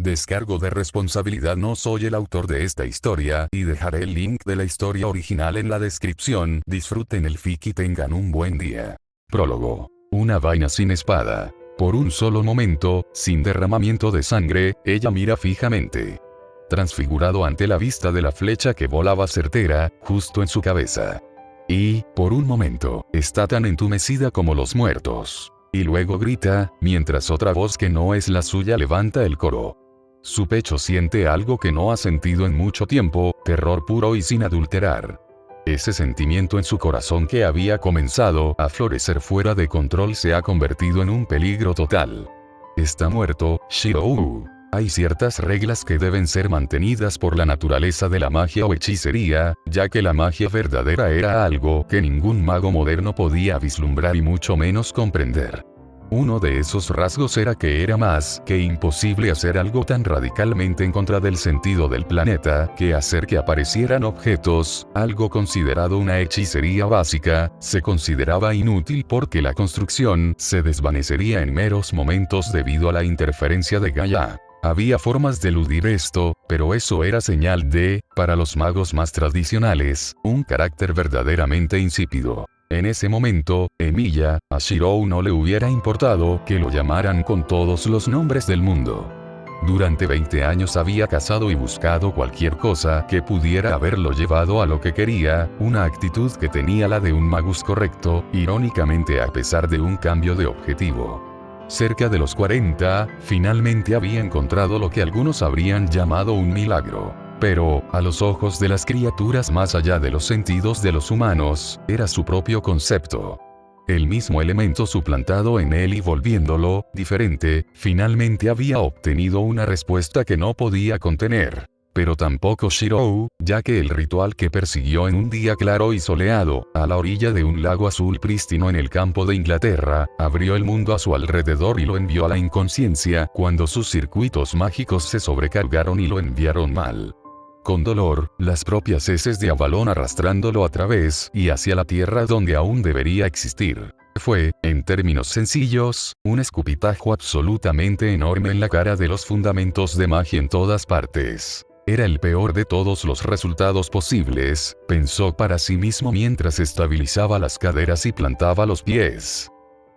Descargo de responsabilidad, no soy el autor de esta historia, y dejaré el link de la historia original en la descripción. Disfruten el fic y tengan un buen día. Prólogo. Una vaina sin espada. Por un solo momento, sin derramamiento de sangre, ella mira fijamente. Transfigurado ante la vista de la flecha que volaba certera, justo en su cabeza. Y, por un momento, está tan entumecida como los muertos. Y luego grita, mientras otra voz que no es la suya levanta el coro. Su pecho siente algo que no ha sentido en mucho tiempo, terror puro y sin adulterar. Ese sentimiento en su corazón que había comenzado a florecer fuera de control se ha convertido en un peligro total. Está muerto, Shirou. Hay ciertas reglas que deben ser mantenidas por la naturaleza de la magia o hechicería, ya que la magia verdadera era algo que ningún mago moderno podía vislumbrar y mucho menos comprender. Uno de esos rasgos era que era más que imposible hacer algo tan radicalmente en contra del sentido del planeta, que hacer que aparecieran objetos, algo considerado una hechicería básica, se consideraba inútil porque la construcción se desvanecería en meros momentos debido a la interferencia de Gaia. Había formas de eludir esto, pero eso era señal de, para los magos más tradicionales, un carácter verdaderamente insípido. En ese momento, Emilia, a Shirou no le hubiera importado que lo llamaran con todos los nombres del mundo. Durante 20 años había cazado y buscado cualquier cosa que pudiera haberlo llevado a lo que quería, una actitud que tenía la de un magus correcto, irónicamente a pesar de un cambio de objetivo. Cerca de los 40, finalmente había encontrado lo que algunos habrían llamado un milagro. Pero, a los ojos de las criaturas más allá de los sentidos de los humanos, era su propio concepto. El mismo elemento suplantado en él y volviéndolo diferente, finalmente había obtenido una respuesta que no podía contener. Pero tampoco Shirou, ya que el ritual que persiguió en un día claro y soleado, a la orilla de un lago azul prístino en el campo de Inglaterra, abrió el mundo a su alrededor y lo envió a la inconsciencia cuando sus circuitos mágicos se sobrecargaron y lo enviaron mal. Con dolor, las propias heces de Avalon arrastrándolo a través y hacia la tierra donde aún debería existir. Fue, en términos sencillos, un escupitajo absolutamente enorme en la cara de los fundamentos de magia en todas partes. Era el peor de todos los resultados posibles, pensó para sí mismo mientras estabilizaba las caderas y plantaba los pies.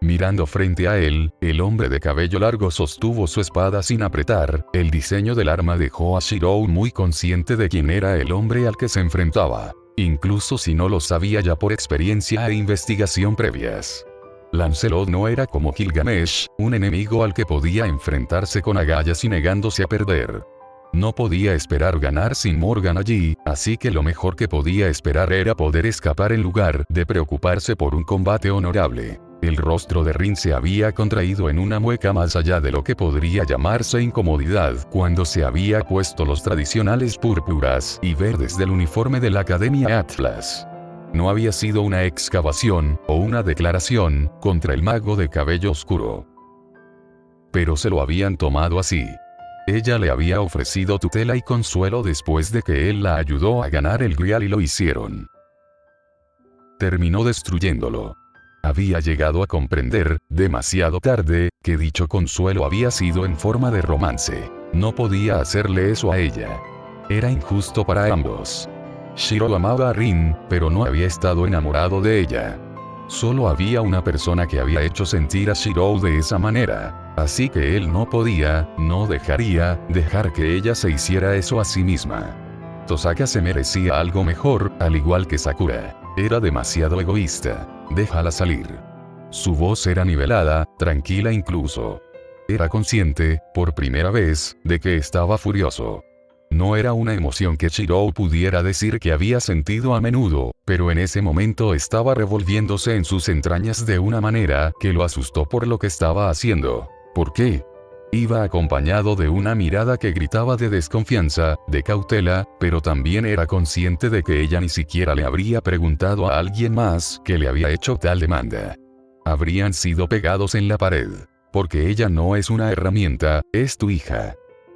Mirando frente a él, el hombre de cabello largo sostuvo su espada sin apretar. El diseño del arma dejó a Shirou muy consciente de quién era el hombre al que se enfrentaba, incluso si no lo sabía ya por experiencia e investigación previas. Lancelot no era como Gilgamesh, un enemigo al que podía enfrentarse con agallas y negándose a perder. No podía esperar ganar sin Morgan allí, así que lo mejor que podía esperar era poder escapar en lugar de preocuparse por un combate honorable. El rostro de Rin se había contraído en una mueca más allá de lo que podría llamarse incomodidad cuando se había puesto los tradicionales púrpuras y verdes del uniforme de la Academia Atlas. No había sido una excavación o una declaración contra el mago de cabello oscuro. Pero se lo habían tomado así. Ella le había ofrecido tutela y consuelo después de que él la ayudó a ganar el Grial y lo hicieron. Terminó destruyéndolo. Había llegado a comprender, demasiado tarde, que dicho consuelo había sido en forma de romance. No podía hacerle eso a ella. Era injusto para ambos. Shirou amaba a Rin, pero no había estado enamorado de ella. Solo había una persona que había hecho sentir a Shirou de esa manera, así que él no podía, no dejaría, dejar que ella se hiciera eso a sí misma. Tosaka se merecía algo mejor, al igual que Sakura. Era demasiado egoísta. Déjala salir. Su voz era nivelada, tranquila incluso. Era consciente, por primera vez, de que estaba furioso. No era una emoción que Shirou pudiera decir que había sentido a menudo, pero en ese momento estaba revolviéndose en sus entrañas de una manera que lo asustó por lo que estaba haciendo. ¿Por qué? Iba acompañado de una mirada que gritaba de desconfianza, de cautela, pero también era consciente de que ella ni siquiera le habría preguntado a alguien más que le había hecho tal demanda. Habrían sido pegados en la pared. Porque ella no es una herramienta, es tu hija.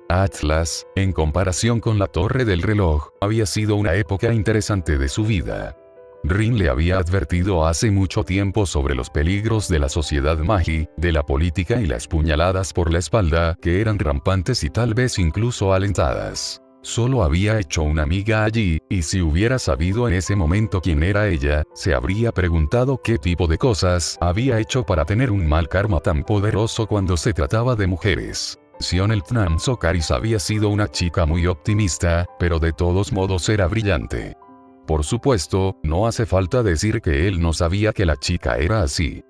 Atlas, en comparación con la torre del reloj, había sido una época interesante de su vida. Rin le había advertido hace mucho tiempo sobre los peligros de la sociedad Magi, de la política y las puñaladas por la espalda, que eran rampantes y tal vez incluso alentadas. Solo había hecho una amiga allí, y si hubiera sabido en ese momento quién era ella, se habría preguntado qué tipo de cosas había hecho para tener un mal karma tan poderoso cuando se trataba de mujeres. Sionel Tnamsokaris había sido una chica muy optimista, pero de todos modos era brillante. Por supuesto, no hace falta decir que él no sabía que la chica era así.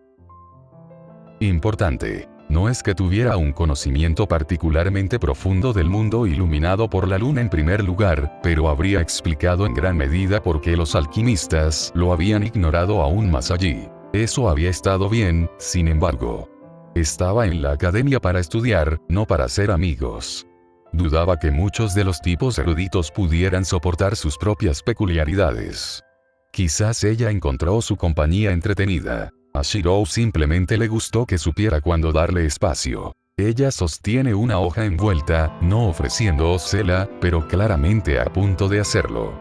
Importante. No es que tuviera un conocimiento particularmente profundo del mundo iluminado por la luna en primer lugar, pero habría explicado en gran medida por qué los alquimistas lo habían ignorado aún más allí. Eso había estado bien, sin embargo. Estaba en la academia para estudiar, no para ser amigos. Dudaba que muchos de los tipos eruditos pudieran soportar sus propias peculiaridades. Quizás ella encontró su compañía entretenida. A Shirou simplemente le gustó que supiera cuándo darle espacio. Ella sostiene una hoja envuelta, no ofreciéndosela, pero claramente a punto de hacerlo.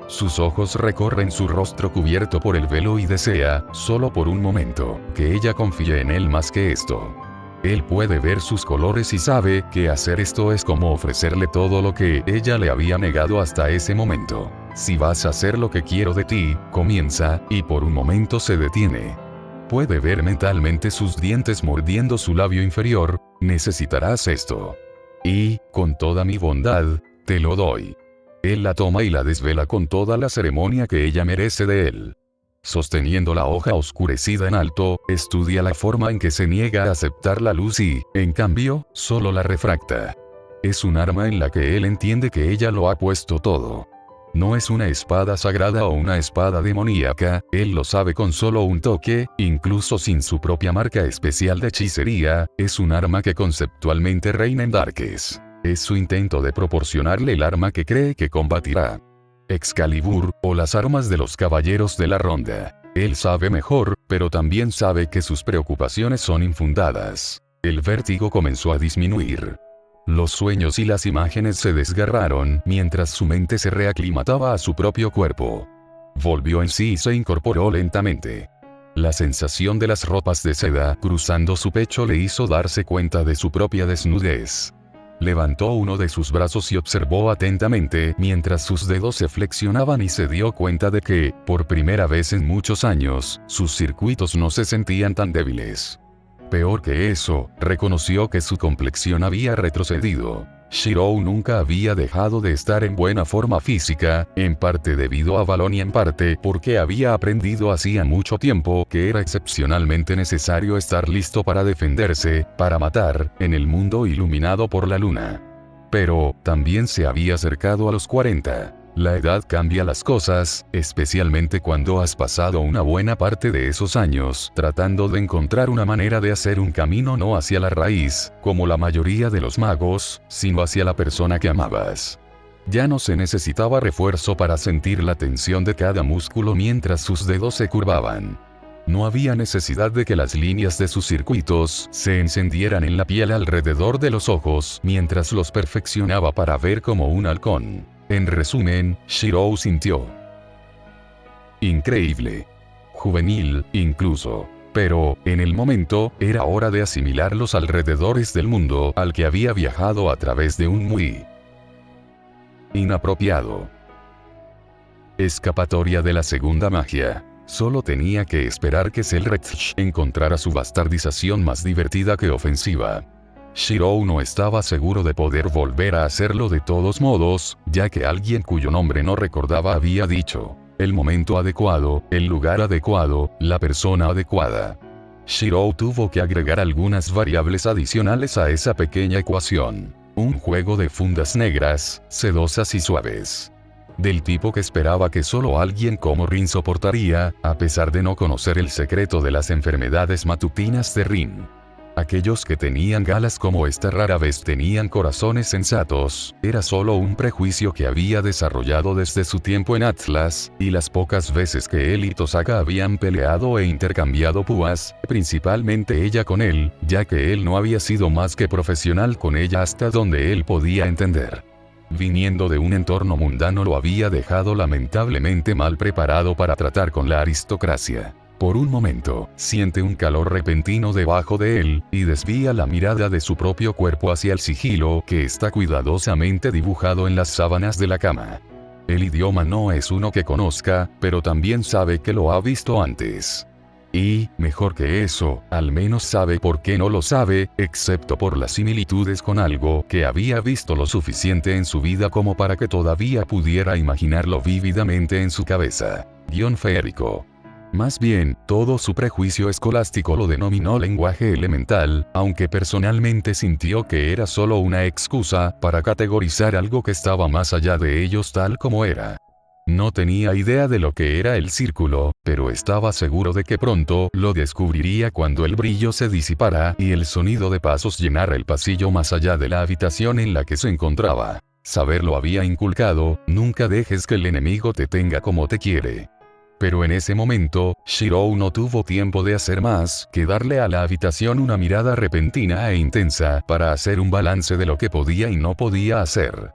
Sus ojos recorren su rostro cubierto por el velo y desea, solo por un momento, que ella confíe en él más que esto. Él puede ver sus colores y sabe que hacer esto es como ofrecerle todo lo que ella le había negado hasta ese momento. Si vas a hacer lo que quiero de ti, comienza, y por un momento se detiene. Puede ver mentalmente sus dientes mordiendo su labio inferior, necesitarás esto. Y, con toda mi bondad, te lo doy. Él la toma y la desvela con toda la ceremonia que ella merece de él. Sosteniendo la hoja oscurecida en alto, estudia la forma en que se niega a aceptar la luz y, en cambio, solo la refracta. Es un arma en la que él entiende que ella lo ha puesto todo. No es una espada sagrada o una espada demoníaca, él lo sabe con solo un toque, incluso sin su propia marca especial de hechicería, es un arma que conceptualmente reina en Darkes. Es su intento de proporcionarle el arma que cree que combatirá. Excalibur, o las armas de los caballeros de la ronda. Él sabe mejor, pero también sabe que sus preocupaciones son infundadas. El vértigo comenzó a disminuir. Los sueños y las imágenes se desgarraron mientras su mente se reaclimataba a su propio cuerpo. Volvió en sí y se incorporó lentamente. La sensación de las ropas de seda cruzando su pecho le hizo darse cuenta de su propia desnudez. Levantó uno de sus brazos y observó atentamente mientras sus dedos se flexionaban y se dio cuenta de que, por primera vez en muchos años, sus circuitos no se sentían tan débiles. Peor que eso, reconoció que su complexión había retrocedido. Shirou nunca había dejado de estar en buena forma física, en parte debido a Balón y en parte porque había aprendido hacía mucho tiempo que era excepcionalmente necesario estar listo para defenderse, para matar, en el mundo iluminado por la luna. Pero, también se había acercado a los 40. La edad cambia las cosas, especialmente cuando has pasado una buena parte de esos años tratando de encontrar una manera de hacer un camino no hacia la raíz, como la mayoría de los magos, sino hacia la persona que amabas. Ya no se necesitaba refuerzo para sentir la tensión de cada músculo mientras sus dedos se curvaban. No había necesidad de que las líneas de sus circuitos se encendieran en la piel alrededor de los ojos mientras los perfeccionaba para ver como un halcón. En resumen, Shirou sintió increíble. Juvenil, incluso. Pero, en el momento, era hora de asimilar los alrededores del mundo al que había viajado a través de un muy inapropiado. Escapatoria de la segunda magia. Solo tenía que esperar que Selretch encontrara su bastardización más divertida que ofensiva. Shirou no estaba seguro de poder volver a hacerlo de todos modos, ya que alguien cuyo nombre no recordaba había dicho, el momento adecuado, el lugar adecuado, la persona adecuada. Shirou tuvo que agregar algunas variables adicionales a esa pequeña ecuación. Un juego de fundas negras, sedosas y suaves. Del tipo que esperaba que solo alguien como Rin soportaría, a pesar de no conocer el secreto de las enfermedades matutinas de Rin. Aquellos que tenían galas como esta rara vez tenían corazones sensatos, era solo un prejuicio que había desarrollado desde su tiempo en Atlas, y las pocas veces que él y Tosaka habían peleado e intercambiado púas, principalmente ella con él, ya que él no había sido más que profesional con ella hasta donde él podía entender. Viniendo de un entorno mundano lo había dejado lamentablemente mal preparado para tratar con la aristocracia. Por un momento, siente un calor repentino debajo de él, y desvía la mirada de su propio cuerpo hacia el sigilo que está cuidadosamente dibujado en las sábanas de la cama. El idioma no es uno que conozca, pero también sabe que lo ha visto antes. Y, mejor que eso, al menos sabe por qué no lo sabe, excepto por las similitudes con algo que había visto lo suficiente en su vida como para que todavía pudiera imaginarlo vívidamente en su cabeza. Guión feérico. Más bien, todo su prejuicio escolástico lo denominó lenguaje elemental, aunque personalmente sintió que era solo una excusa para categorizar algo que estaba más allá de ellos tal como era. No tenía idea de lo que era el círculo, pero estaba seguro de que pronto lo descubriría cuando el brillo se disipara y el sonido de pasos llenara el pasillo más allá de la habitación en la que se encontraba. Saber lo había inculcado, nunca dejes que el enemigo te tenga como te quiere. Pero en ese momento, Shirou no tuvo tiempo de hacer más que darle a la habitación una mirada repentina e intensa para hacer un balance de lo que podía y no podía hacer.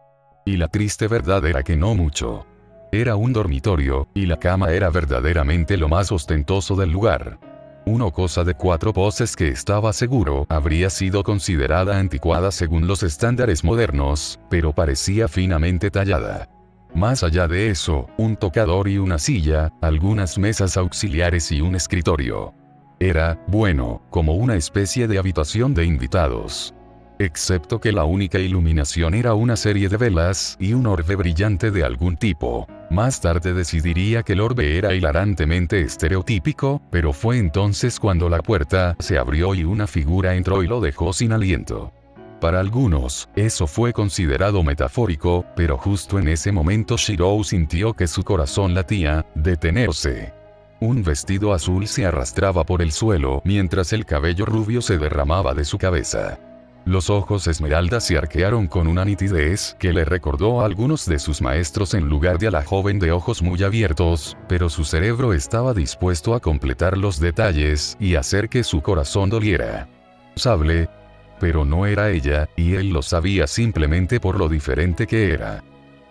Y la triste verdad era que no mucho. Era un dormitorio, y la cama era verdaderamente lo más ostentoso del lugar. Una cosa de 4 poses que estaba seguro habría sido considerada anticuada según los estándares modernos, pero parecía finamente tallada. Más allá de eso, un tocador y una silla, algunas mesas auxiliares y un escritorio. Era, bueno, como una especie de habitación de invitados. Excepto que la única iluminación era una serie de velas y un orbe brillante de algún tipo. Más tarde decidiría que el orbe era hilarantemente estereotípico, pero fue entonces cuando la puerta se abrió y una figura entró y lo dejó sin aliento. Para algunos, eso fue considerado metafórico, pero justo en ese momento Shirou sintió que su corazón latía, detenerse. Un vestido azul se arrastraba por el suelo mientras el cabello rubio se derramaba de su cabeza. Los ojos esmeralda se arquearon con una nitidez que le recordó a algunos de sus maestros en lugar de a la joven de ojos muy abiertos, pero su cerebro estaba dispuesto a completar los detalles y hacer que su corazón doliera. Sable. Pero no era ella, y él lo sabía simplemente por lo diferente que era.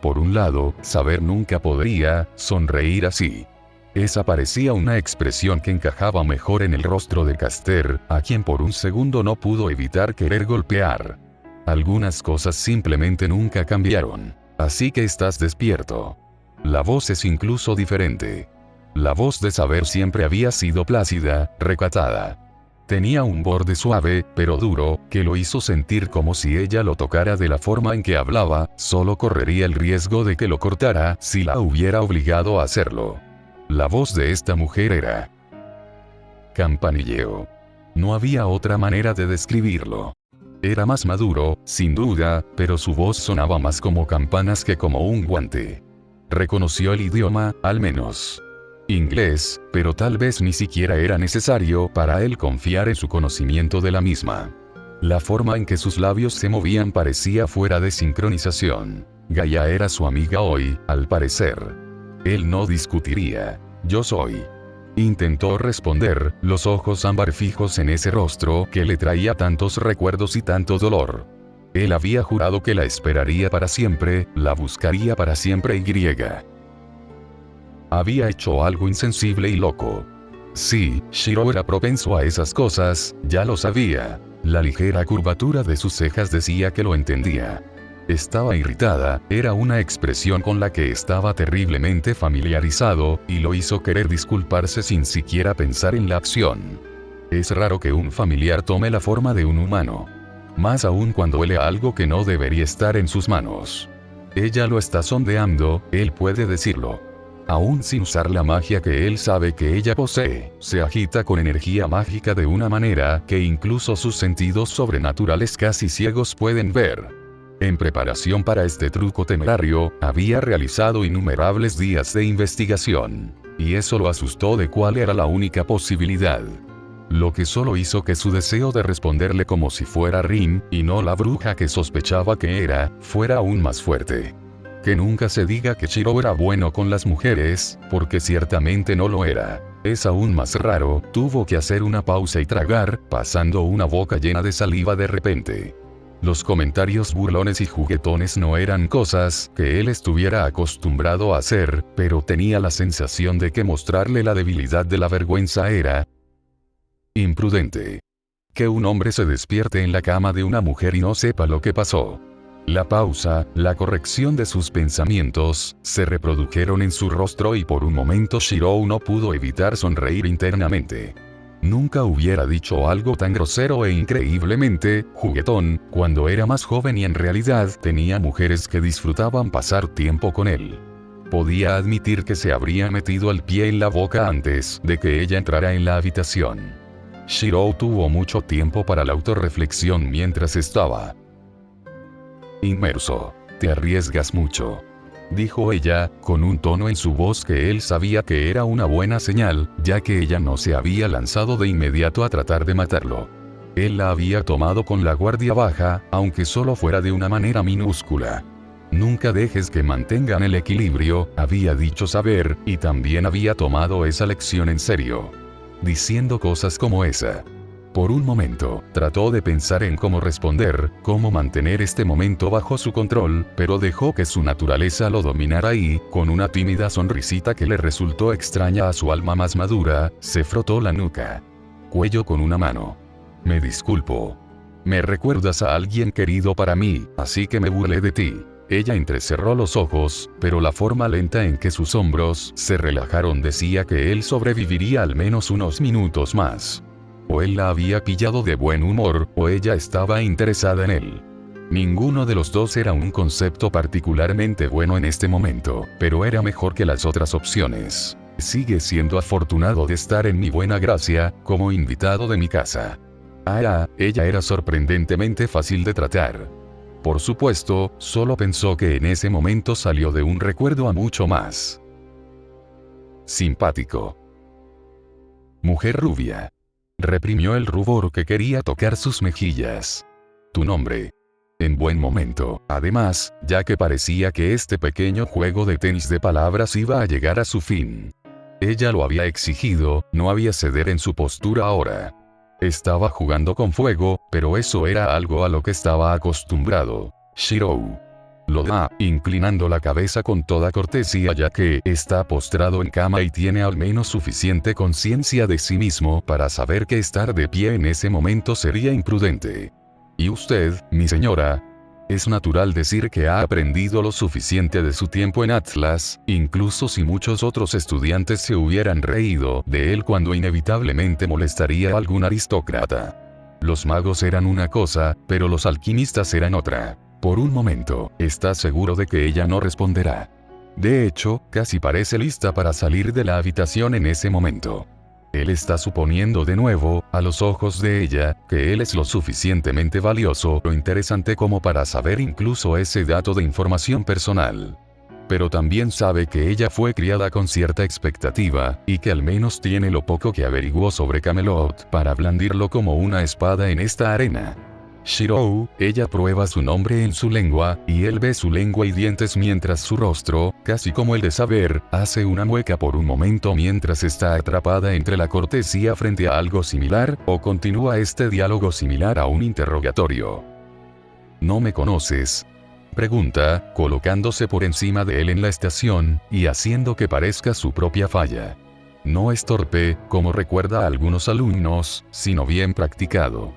Por un lado, saber nunca podría sonreír así. Esa parecía una expresión que encajaba mejor en el rostro de Caster, a quien por un segundo no pudo evitar querer golpear. Algunas cosas simplemente nunca cambiaron. Así que estás despierto. La voz es incluso diferente. La voz de saber siempre había sido plácida, recatada. Tenía un borde suave, pero duro, que lo hizo sentir como si ella lo tocara de la forma en que hablaba, solo correría el riesgo de que lo cortara si la hubiera obligado a hacerlo. La voz de esta mujer era campanilleo. No había otra manera de describirlo. Era más maduro, sin duda, pero su voz sonaba más como campanas que como un guante. Reconoció el idioma, al menos inglés, pero tal vez ni siquiera era necesario para él confiar en su conocimiento de la misma. La forma en que sus labios se movían parecía fuera de sincronización. Gaia era su amiga hoy, al parecer. Él no discutiría. Yo soy. Intentó responder, los ojos ámbar fijos en ese rostro que le traía tantos recuerdos y tanto dolor. Él había jurado que la esperaría para siempre, la buscaría para siempre y había hecho algo insensible y loco. Sí, Shirou era propenso a esas cosas, ya lo sabía. La ligera curvatura de sus cejas decía que lo entendía. Estaba irritada, era una expresión con la que estaba terriblemente familiarizado, y lo hizo querer disculparse sin siquiera pensar en la acción. Es raro que un familiar tome la forma de un humano. Más aún cuando huele a algo que no debería estar en sus manos. Ella lo está sondeando, él puede decirlo. Aún sin usar la magia que él sabe que ella posee, se agita con energía mágica de una manera que incluso sus sentidos sobrenaturales casi ciegos pueden ver. En preparación para este truco temerario, había realizado innumerables días de investigación. Y eso lo asustó de cuál era la única posibilidad. Lo que solo hizo que su deseo de responderle como si fuera Rin, y no la bruja que sospechaba que era, fuera aún más fuerte. Que nunca se diga que Shirou era bueno con las mujeres, porque ciertamente no lo era. Es aún más raro, tuvo que hacer una pausa y tragar, pasando una boca llena de saliva de repente. Los comentarios burlones y juguetones no eran cosas que él estuviera acostumbrado a hacer, pero tenía la sensación de que mostrarle la debilidad de la vergüenza era imprudente. Que un hombre se despierte en la cama de una mujer y no sepa lo que pasó. La pausa, la corrección de sus pensamientos, se reprodujeron en su rostro y por un momento Shirou no pudo evitar sonreír internamente. Nunca hubiera dicho algo tan grosero e increíblemente juguetón cuando era más joven y en realidad tenía mujeres que disfrutaban pasar tiempo con él. Podía admitir que se habría metido el pie en la boca antes de que ella entrara en la habitación. Shirou tuvo mucho tiempo para la autorreflexión mientras estaba inmerso. Te arriesgas mucho, dijo ella, con un tono en su voz que él sabía que era una buena señal, ya que ella no se había lanzado de inmediato a tratar de matarlo. Él la había tomado con la guardia baja, aunque solo fuera de una manera minúscula. Nunca dejes que mantengan el equilibrio, había dicho saber, y también había tomado esa lección en serio. Diciendo cosas como esa. Por un momento, trató de pensar en cómo responder, cómo mantener este momento bajo su control, pero dejó que su naturaleza lo dominara y, con una tímida sonrisita que le resultó extraña a su alma más madura, se frotó la nuca. Cuello con una mano. Me disculpo. Me recuerdas a alguien querido para mí, así que me burlé de ti. Ella entrecerró los ojos, pero la forma lenta en que sus hombros se relajaron decía que él sobreviviría al menos unos minutos más. O él la había pillado de buen humor, o ella estaba interesada en él. Ninguno de los dos era un concepto particularmente bueno en este momento, pero era mejor que las otras opciones. Sigue siendo afortunado de estar en mi buena gracia, como invitado de mi casa. Ella era sorprendentemente fácil de tratar. Por supuesto, solo pensó que en ese momento salió de un recuerdo a mucho más simpático. Mujer rubia. Reprimió el rubor que quería tocar sus mejillas. Tu nombre. En buen momento, además, ya que parecía que este pequeño juego de tenis de palabras iba a llegar a su fin. Ella lo había exigido, no había ceder en su postura ahora. Estaba jugando con fuego, pero eso era algo a lo que estaba acostumbrado. Shirou lo da, inclinando la cabeza con toda cortesía ya que está postrado en cama y tiene al menos suficiente conciencia de sí mismo para saber que estar de pie en ese momento sería imprudente. ¿Y usted, mi señora? Es natural decir que ha aprendido lo suficiente de su tiempo en Atlas, incluso si muchos otros estudiantes se hubieran reído de él cuando inevitablemente molestaría a algún aristócrata. Los magos eran una cosa, pero los alquimistas eran otra. Por un momento, está seguro de que ella no responderá. De hecho, casi parece lista para salir de la habitación en ese momento. Él está suponiendo de nuevo, a los ojos de ella, que él es lo suficientemente valioso o interesante como para saber incluso ese dato de información personal. Pero también sabe que ella fue criada con cierta expectativa, y que al menos tiene lo poco que averiguó sobre Camelot para blandirlo como una espada en esta arena. Shirou, ella prueba su nombre en su lengua, y él ve su lengua y dientes mientras su rostro, casi como el de saber, hace una mueca por un momento mientras está atrapada entre la cortesía frente a algo similar, o continúa este diálogo similar a un interrogatorio. ¿No me conoces? Pregunta, colocándose por encima de él en la estación, y haciendo que parezca su propia falla. No es torpe, como recuerda a algunos alumnos, sino bien practicado.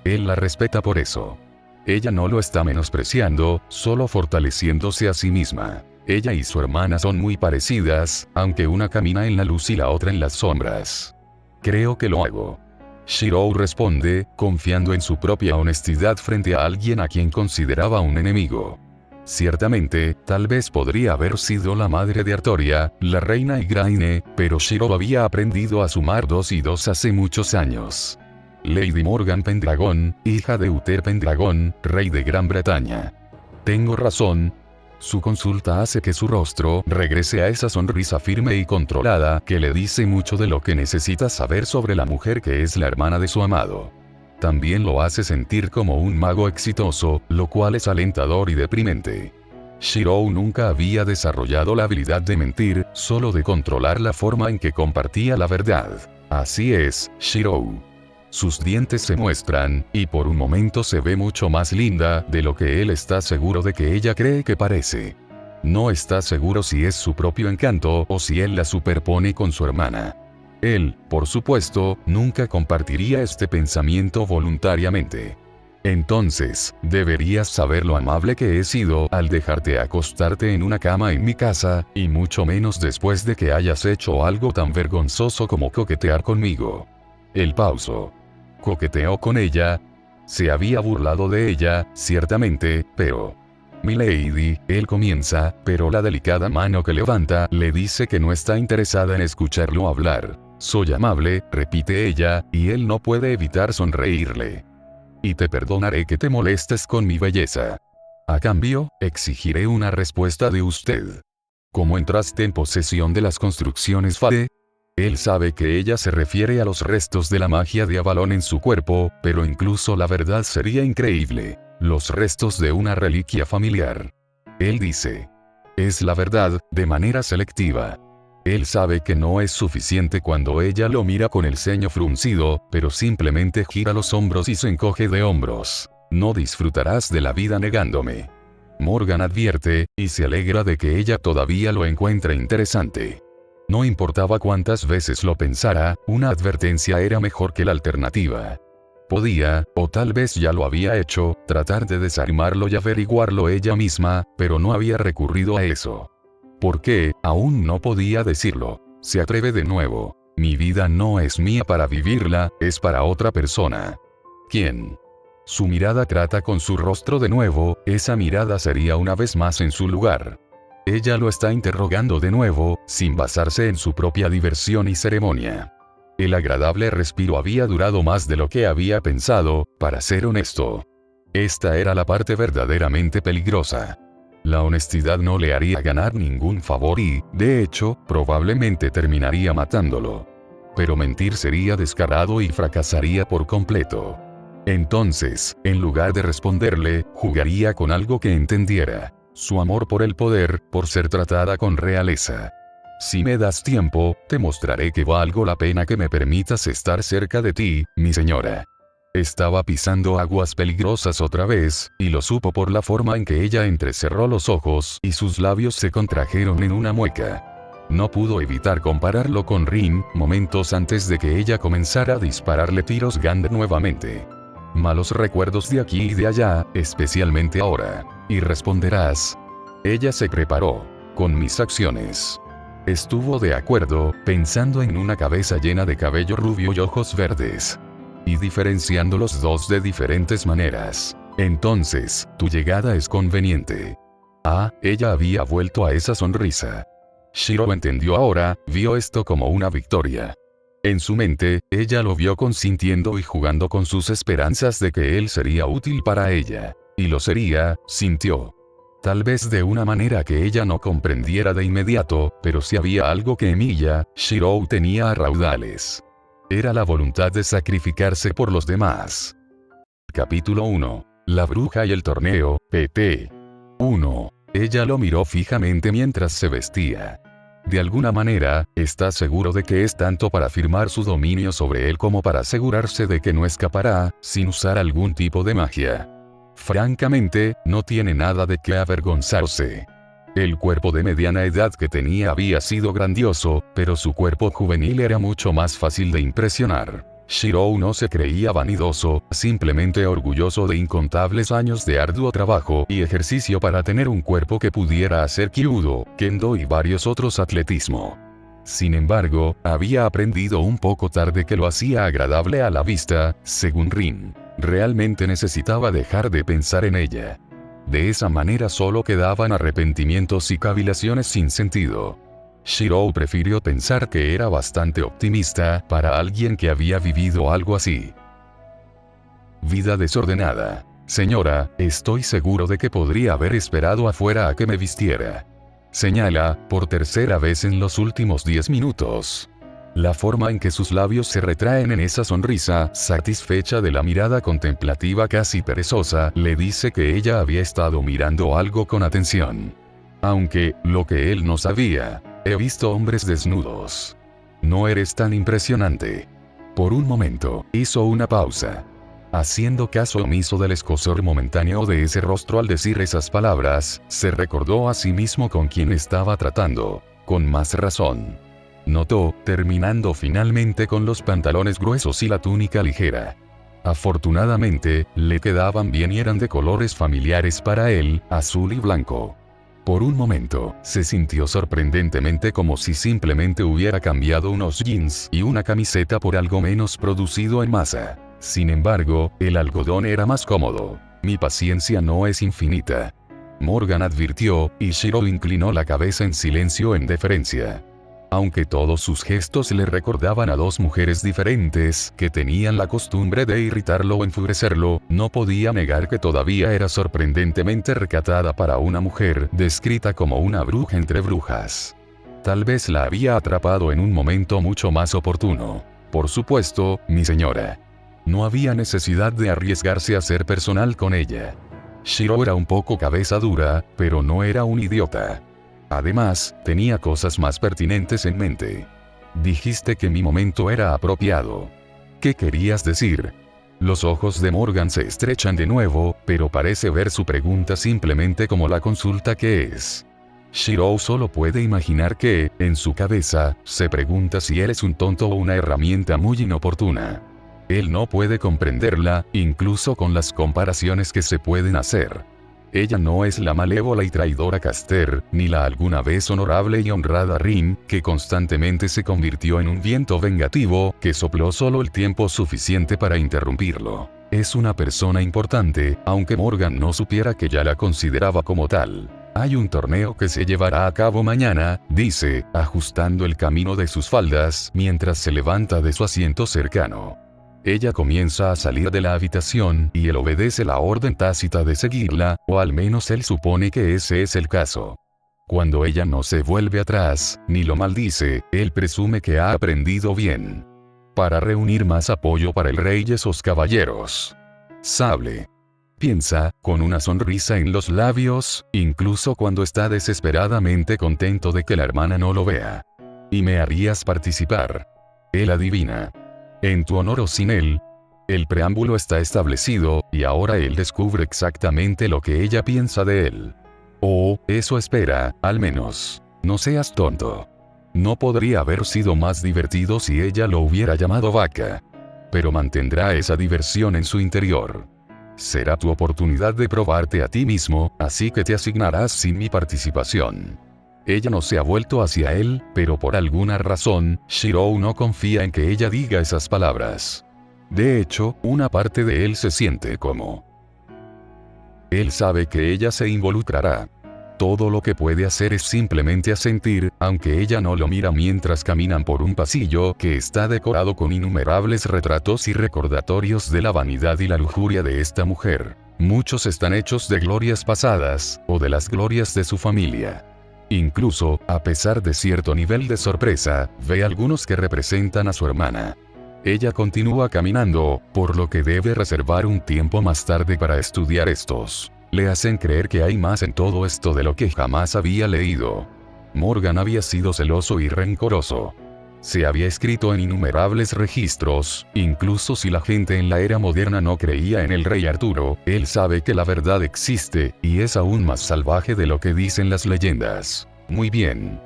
Él la respeta por eso. Ella no lo está menospreciando, solo fortaleciéndose a sí misma. Ella y su hermana son muy parecidas, aunque una camina en la luz y la otra en las sombras. Creo que lo hago. Shirou responde, confiando en su propia honestidad frente a alguien a quien consideraba un enemigo. Ciertamente, tal vez podría haber sido la madre de Artoria, la reina Igraine, pero Shirou había aprendido a sumar 2 y 2 hace muchos años. Lady Morgan Pendragon, hija de Uther Pendragon, rey de Gran Bretaña. Tengo razón. Su consulta hace que su rostro regrese a esa sonrisa firme y controlada que le dice mucho de lo que necesita saber sobre la mujer que es la hermana de su amado. También lo hace sentir como un mago exitoso, lo cual es alentador y deprimente. Shirou nunca había desarrollado la habilidad de mentir, solo de controlar la forma en que compartía la verdad. Así es, Shirou. Sus dientes se muestran, y por un momento se ve mucho más linda de lo que él está seguro de que ella cree que parece. No está seguro si es su propio encanto o si él la superpone con su hermana. Él, por supuesto, nunca compartiría este pensamiento voluntariamente. Entonces, deberías saber lo amable que he sido al dejarte acostarte en una cama en mi casa, y mucho menos después de que hayas hecho algo tan vergonzoso como coquetear conmigo. Él pausó. ¿Coqueteó con ella? Se había burlado de ella, ciertamente, pero... Milady, él comienza, pero la delicada mano que levanta le dice que no está interesada en escucharlo hablar. Soy amable, repite ella, y él no puede evitar sonreírle. Y te perdonaré que te molestes con mi belleza. A cambio, exigiré una respuesta de usted. ¿Cómo entraste en posesión de las construcciones Fade? Él sabe que ella se refiere a los restos de la magia de Avalon en su cuerpo, pero incluso la verdad sería increíble. Los restos de una reliquia familiar. Él dice. Es la verdad, de manera selectiva. Él sabe que no es suficiente cuando ella lo mira con el ceño fruncido, pero simplemente gira los hombros y se encoge de hombros. No disfrutarás de la vida negándome. Morgan advierte, y se alegra de que ella todavía lo encuentre interesante. No importaba cuántas veces lo pensara, una advertencia era mejor que la alternativa. Podía, o tal vez ya lo había hecho, tratar de desarmarlo y averiguarlo ella misma, pero no había recurrido a eso. ¿Por qué? Aún no podía decirlo. Se atreve de nuevo. Mi vida no es mía para vivirla, es para otra persona. ¿Quién? Su mirada trata con su rostro de nuevo, esa mirada sería una vez más en su lugar. Ella lo está interrogando de nuevo, sin basarse en su propia diversión y ceremonia. El agradable respiro había durado más de lo que había pensado, para ser honesto. Esta era la parte verdaderamente peligrosa. La honestidad no le haría ganar ningún favor y, de hecho, probablemente terminaría matándolo. Pero mentir sería descarado y fracasaría por completo. Entonces, en lugar de responderle, jugaría con algo que entendiera. Su amor por el poder, por ser tratada con realeza. Si me das tiempo, te mostraré que valgo la pena que me permitas estar cerca de ti, mi señora. Estaba pisando aguas peligrosas otra vez, y lo supo por la forma en que ella entrecerró los ojos y sus labios se contrajeron en una mueca. No pudo evitar compararlo con Rin, momentos antes de que ella comenzara a dispararle tiros Gand nuevamente. Malos recuerdos de aquí y de allá, especialmente ahora. Y responderás. Ella se preparó. Con mis acciones. Estuvo de acuerdo, pensando en una cabeza llena de cabello rubio y ojos verdes. Y diferenciando los dos de diferentes maneras. Entonces, tu llegada es conveniente. Ah, ella había vuelto a esa sonrisa. Shiro entendió ahora, vio esto como una victoria. En su mente, ella lo vio consintiendo y jugando con sus esperanzas de que él sería útil para ella. Y lo sería, sintió. Tal vez de una manera que ella no comprendiera de inmediato, pero si había algo que Emilia, Shiro tenía a raudales. Era la voluntad de sacrificarse por los demás. Capítulo 1. La bruja y el torneo, pt. 1. Ella lo miró fijamente mientras se vestía. De alguna manera, está seguro de que es tanto para afirmar su dominio sobre él como para asegurarse de que no escapará, sin usar algún tipo de magia. Francamente, no tiene nada de qué avergonzarse. El cuerpo de mediana edad que tenía había sido grandioso, pero su cuerpo juvenil era mucho más fácil de impresionar. Shiro no se creía vanidoso, simplemente orgulloso de incontables años de arduo trabajo y ejercicio para tener un cuerpo que pudiera hacer kyudo, kendo y varios otros atletismo. Sin embargo, había aprendido un poco tarde que lo hacía agradable a la vista, según Rin. Realmente necesitaba dejar de pensar en ella. De esa manera solo quedaban arrepentimientos y cavilaciones sin sentido. Shiro prefirió pensar que era bastante optimista para alguien que había vivido algo así. Vida desordenada. Señora, estoy seguro de que podría haber esperado afuera a que me vistiera. Señala, por tercera vez en los últimos 10 minutos. La forma en que sus labios se retraen en esa sonrisa, satisfecha de la mirada contemplativa casi perezosa, le dice que ella había estado mirando algo con atención. Aunque, lo que él no sabía, he visto hombres desnudos. No eres tan impresionante. Por un momento, hizo una pausa. Haciendo caso omiso del escozor momentáneo de ese rostro al decir esas palabras, se recordó a sí mismo con quién estaba tratando. Con más razón. Notó, terminando finalmente con los pantalones gruesos y la túnica ligera. Afortunadamente, le quedaban bien y eran de colores familiares para él, azul y blanco. Por un momento, se sintió sorprendentemente como si simplemente hubiera cambiado unos jeans y una camiseta por algo menos producido en masa. Sin embargo, el algodón era más cómodo. Mi paciencia no es infinita. Morgan advirtió, y Shiro inclinó la cabeza en silencio en deferencia. Aunque todos sus gestos le recordaban a dos mujeres diferentes que tenían la costumbre de irritarlo o enfurecerlo, no podía negar que todavía era sorprendentemente recatada para una mujer descrita como una bruja entre brujas. Tal vez la había atrapado en un momento mucho más oportuno. Por supuesto, mi señora. No había necesidad de arriesgarse a ser personal con ella. Shiro era un poco cabeza dura, pero no era un idiota. Además, tenía cosas más pertinentes en mente. Dijiste que mi momento era apropiado. ¿Qué querías decir? Los ojos de Morgan se estrechan de nuevo, pero parece ver su pregunta simplemente como la consulta que es. Shiro solo puede imaginar que, en su cabeza, se pregunta si él es un tonto o una herramienta muy inoportuna. Él no puede comprenderla, incluso con las comparaciones que se pueden hacer. Ella no es la malévola y traidora Caster, ni la alguna vez honorable y honrada Rin, que constantemente se convirtió en un viento vengativo, que sopló solo el tiempo suficiente para interrumpirlo. Es una persona importante, aunque Morgan no supiera que ya la consideraba como tal. Hay un torneo que se llevará a cabo mañana, dice, ajustando el camino de sus faldas, mientras se levanta de su asiento cercano. Ella comienza a salir de la habitación y él obedece la orden tácita de seguirla, o al menos él supone que ese es el caso. Cuando ella no se vuelve atrás, ni lo maldice, él presume que ha aprendido bien. Para reunir más apoyo para el rey y esos caballeros. Sable. Piensa, con una sonrisa en los labios, incluso cuando está desesperadamente contento de que la hermana no lo vea. Y me harías participar. Él adivina. En tu honor o sin él. El preámbulo está establecido, y ahora él descubre exactamente lo que ella piensa de él. Oh, eso espera, al menos. No seas tonto. No podría haber sido más divertido si ella lo hubiera llamado vaca. Pero mantendrá esa diversión en su interior. Será tu oportunidad de probarte a ti mismo, así que te asignarás sin mi participación. Ella no se ha vuelto hacia él, pero por alguna razón, Shiro no confía en que ella diga esas palabras. De hecho, una parte de él se siente como... Él sabe que ella se involucrará. Todo lo que puede hacer es simplemente asentir, aunque ella no lo mira mientras caminan por un pasillo que está decorado con innumerables retratos y recordatorios de la vanidad y la lujuria de esta mujer. Muchos están hechos de glorias pasadas, o de las glorias de su familia. Incluso, a pesar de cierto nivel de sorpresa, ve algunos que representan a su hermana. Ella continúa caminando, por lo que debe reservar un tiempo más tarde para estudiar estos. Le hacen creer que hay más en todo esto de lo que jamás había leído. Morgan había sido celoso y rencoroso. Se había escrito en innumerables registros, incluso si la gente en la era moderna no creía en el rey Arturo, él sabe que la verdad existe, y es aún más salvaje de lo que dicen las leyendas. Muy bien.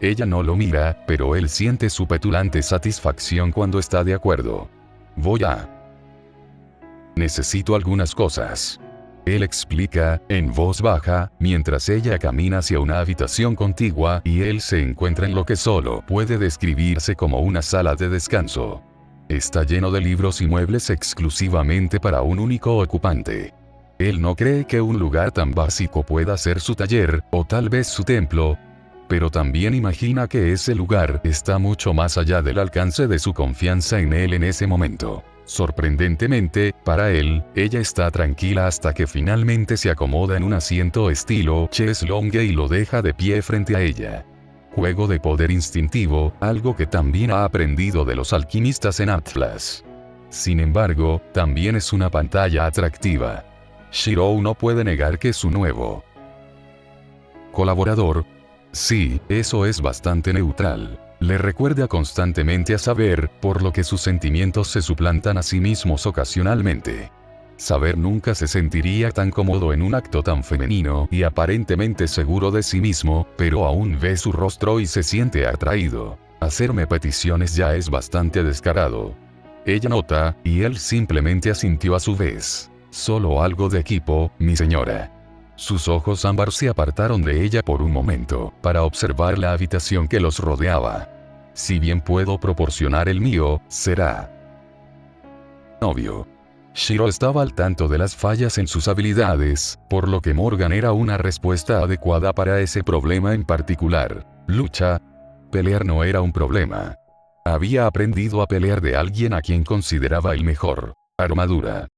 Ella no lo mira, pero él siente su petulante satisfacción cuando está de acuerdo. Necesito algunas cosas. Él explica, en voz baja, mientras ella camina hacia una habitación contigua y él se encuentra en lo que solo puede describirse como una sala de descanso. Está lleno de libros y muebles exclusivamente para un único ocupante. Él no cree que un lugar tan básico pueda ser su taller, o tal vez su templo, pero también imagina que ese lugar está mucho más allá del alcance de su confianza en él en ese momento. Sorprendentemente, para él, ella está tranquila hasta que finalmente se acomoda en un asiento estilo cheslongue y lo deja de pie frente a ella. Juego de poder instintivo, algo que también ha aprendido de los alquimistas en Atlas. Sin embargo, también es una pantalla atractiva. Shiro no puede negar que su nuevo colaborador. Sí, eso es bastante neutral. Le recuerda constantemente a saber, por lo que sus sentimientos se suplantan a sí mismos ocasionalmente. Saber nunca se sentiría tan cómodo en un acto tan femenino y aparentemente seguro de sí mismo, pero aún ve su rostro y se siente atraído. Hacerme peticiones ya es bastante descarado. Ella nota, y él simplemente asintió a su vez. Solo algo de equipo, mi señora. Sus ojos ámbar se apartaron de ella por un momento, para observar la habitación que los rodeaba. Si bien puedo proporcionar el mío, será obvio. Shiro estaba al tanto de las fallas en sus habilidades, por lo que Morgan era una respuesta adecuada para ese problema en particular. Lucha. Pelear no era un problema. Había aprendido a pelear de alguien a quien consideraba el mejor. Armadura.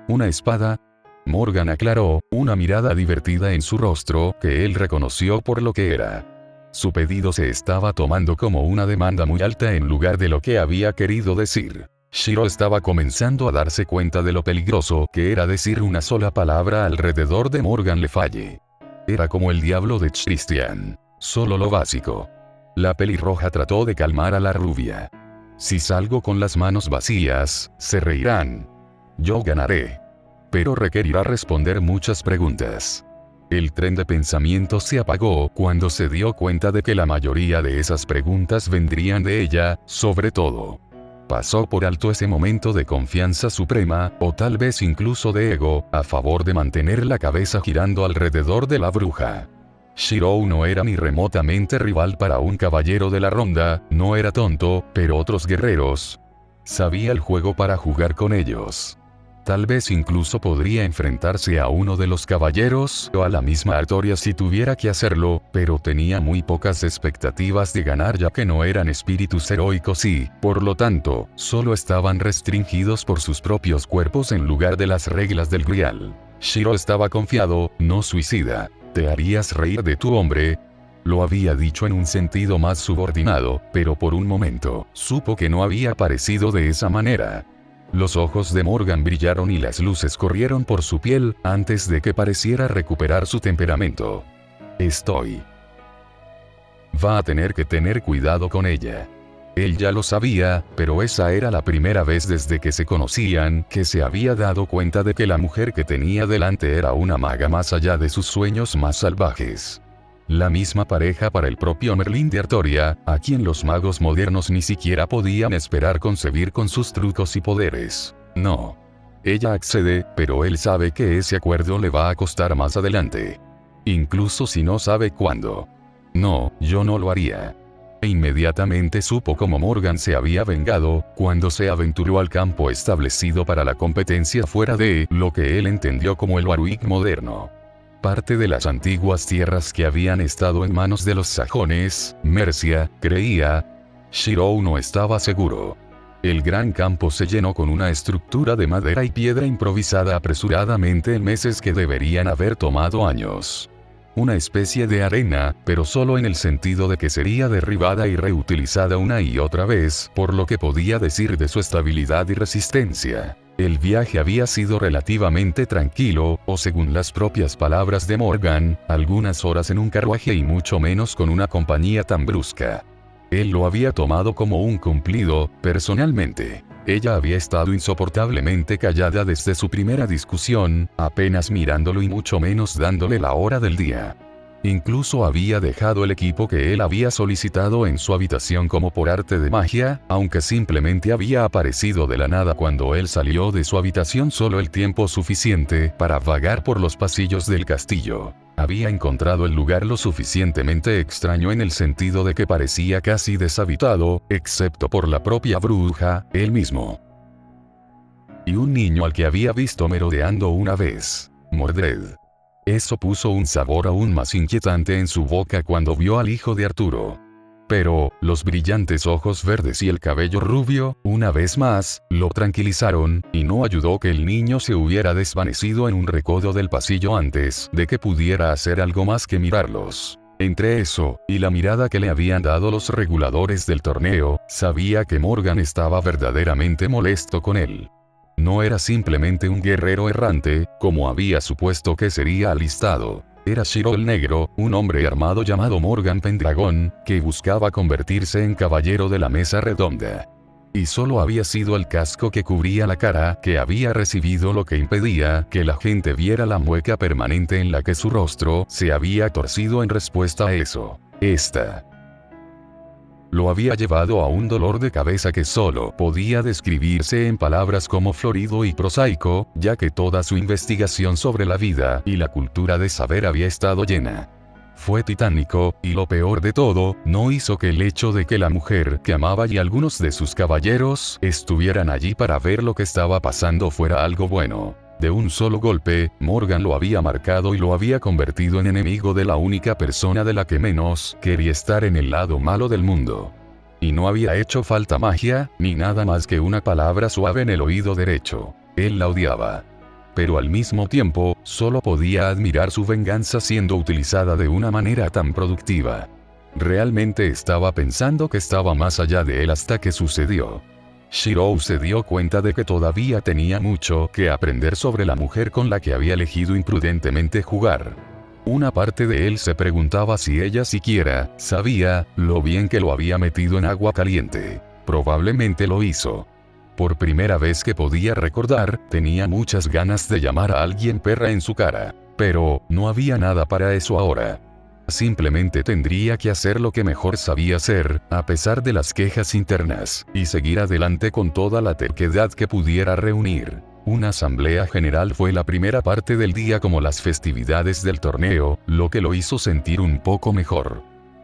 ¿Una espada? Morgan aclaró, una mirada divertida en su rostro, que él reconoció por lo que era. Su pedido se estaba tomando como una demanda muy alta en lugar de lo que había querido decir. Shiro estaba comenzando a darse cuenta de lo peligroso que era decir una sola palabra alrededor de Morgan Le Falle. Era como el diablo de Christian. Solo lo básico. La pelirroja trató de calmar a la rubia. Si salgo con las manos vacías, se reirán. Yo ganaré. Pero requerirá responder muchas preguntas. El tren de pensamiento se apagó cuando se dio cuenta de que la mayoría de esas preguntas vendrían de ella, sobre todo. Pasó por alto ese momento de confianza suprema, o tal vez incluso de ego, a favor de mantener la cabeza girando alrededor de la bruja. Shirou no era ni remotamente rival para un caballero de la ronda, no era tonto, pero otros guerreros. Sabía el juego para jugar con ellos. Tal vez incluso podría enfrentarse a uno de los caballeros o a la misma Artoria si tuviera que hacerlo, pero tenía muy pocas expectativas de ganar ya que no eran espíritus heroicos y, por lo tanto, solo estaban restringidos por sus propios cuerpos en lugar de las reglas del Grial. Shiro estaba confiado, no suicida. ¿Te harías reír de tu hombre? Lo había dicho en un sentido más subordinado, pero por un momento, supo que no había parecido de esa manera. Los ojos de Morgan brillaron y las luces corrieron por su piel, antes de que pareciera recuperar su temperamento. Va a tener que tener cuidado con ella. Él ya lo sabía, pero esa era la primera vez desde que se conocían que se había dado cuenta de que la mujer que tenía delante era una maga más allá de sus sueños más salvajes. La misma pareja para el propio Merlín de Artoria, a quien los magos modernos ni siquiera podían esperar concebir con sus trucos y poderes. No. Ella accede, pero él sabe que ese acuerdo le va a costar más adelante. Incluso si no sabe cuándo. No, yo no lo haría. E inmediatamente supo cómo Morgan se había vengado, cuando se aventuró al campo establecido para la competencia fuera de lo que él entendió como el Warwick moderno. Parte de las antiguas tierras que habían estado en manos de los sajones, Mercia, creía. Shirou no estaba seguro. El gran campo se llenó con una estructura de madera y piedra improvisada apresuradamente en meses que deberían haber tomado años. Una especie de arena, pero solo en el sentido de que sería derribada y reutilizada una y otra vez, por lo que podía decir de su estabilidad y resistencia. El viaje había sido relativamente tranquilo, o según las propias palabras de Morgan, algunas horas en un carruaje y mucho menos con una compañía tan brusca. Él lo había tomado como un cumplido, personalmente. Ella había estado insoportablemente callada desde su primera discusión, apenas mirándolo y mucho menos dándole la hora del día. Incluso había dejado el equipo que él había solicitado en su habitación como por arte de magia, aunque simplemente había aparecido de la nada cuando él salió de su habitación solo el tiempo suficiente para vagar por los pasillos del castillo. Había encontrado el lugar lo suficientemente extraño en el sentido de que parecía casi deshabitado, excepto por la propia bruja, él mismo. Y un niño al que había visto merodeando una vez. Mordred. Eso puso un sabor aún más inquietante en su boca cuando vio al hijo de Arturo. Pero, los brillantes ojos verdes y el cabello rubio, una vez más, lo tranquilizaron, y no ayudó que el niño se hubiera desvanecido en un recodo del pasillo antes de que pudiera hacer algo más que mirarlos. Entre eso, y la mirada que le habían dado los reguladores del torneo, sabía que Morgan estaba verdaderamente molesto con él. No era simplemente un guerrero errante, como había supuesto que sería alistado. Era Shiro el Negro, un hombre armado llamado Morgan Pendragon, que buscaba convertirse en caballero de la mesa redonda. Y solo había sido el casco que cubría la cara que había recibido lo que impedía que la gente viera la mueca permanente en la que su rostro se había torcido en respuesta a eso. Lo había llevado a un dolor de cabeza que solo podía describirse en palabras como florido y prosaico, ya que toda su investigación sobre la vida y la cultura de saber había estado llena. Fue titánico, y lo peor de todo, no hizo que el hecho de que la mujer que amaba y algunos de sus caballeros estuvieran allí para ver lo que estaba pasando fuera algo bueno. De un solo golpe, Morgan lo había marcado y lo había convertido en enemigo de la única persona de la que menos quería estar en el lado malo del mundo. Y no había hecho falta magia, ni nada más que una palabra suave en el oído derecho. Él la odiaba. Pero al mismo tiempo, solo podía admirar su venganza siendo utilizada de una manera tan productiva. Realmente estaba pensando que estaba más allá de él hasta que sucedió. Shiro se dio cuenta de que todavía tenía mucho que aprender sobre la mujer con la que había elegido imprudentemente jugar. Una parte de él se preguntaba si ella siquiera sabía lo bien que lo había metido en agua caliente. Probablemente lo hizo. Por primera vez que podía recordar, tenía muchas ganas de llamar a alguien perra en su cara. Pero no había nada para eso ahora. Simplemente tendría que hacer lo que mejor sabía hacer, a pesar de las quejas internas, y seguir adelante con toda la terquedad que pudiera reunir. Una asamblea general fue la primera parte del día como las festividades del torneo, lo que lo hizo sentir un poco mejor.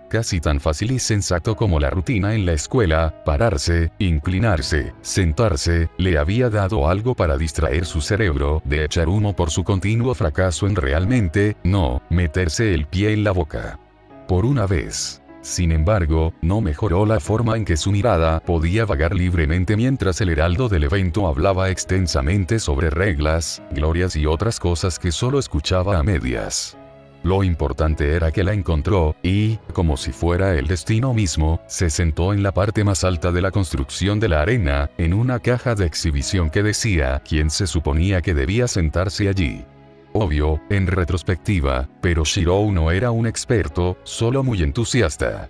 Casi tan fácil y sensato como la rutina en la escuela, pararse, inclinarse, sentarse, le había dado algo para distraer su cerebro de echar humo por su continuo fracaso en realmente no meterse el pie en la boca. Por una vez. Sin embargo, no mejoró la forma en que su mirada podía vagar libremente mientras el heraldo del evento hablaba extensamente sobre reglas, glorias y otras cosas que solo escuchaba a medias. Lo importante era que la encontró, y, como si fuera el destino mismo, se sentó en la parte más alta de la construcción de la arena, en una caja de exhibición que decía quién se suponía que debía sentarse allí. Obvio, en retrospectiva, pero Shiro no era un experto, solo muy entusiasta.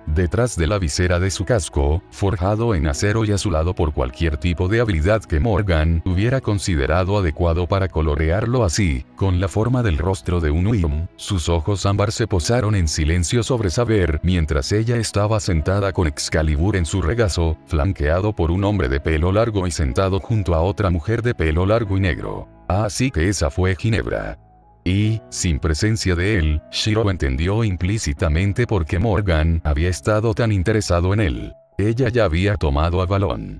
Detrás de la visera de su casco, forjado en acero y azulado por cualquier tipo de habilidad que Morgan hubiera considerado adecuado para colorearlo así, con la forma del rostro de un Uim, sus ojos ámbar se posaron en silencio sobre saber mientras ella estaba sentada con Excalibur en su regazo, flanqueado por un hombre de pelo largo y sentado junto a otra mujer de pelo largo y negro. Así que esa fue Ginebra. Y, sin presencia de él, Shiro entendió implícitamente por qué Morgan había estado tan interesado en él. Ella ya había tomado a Balón.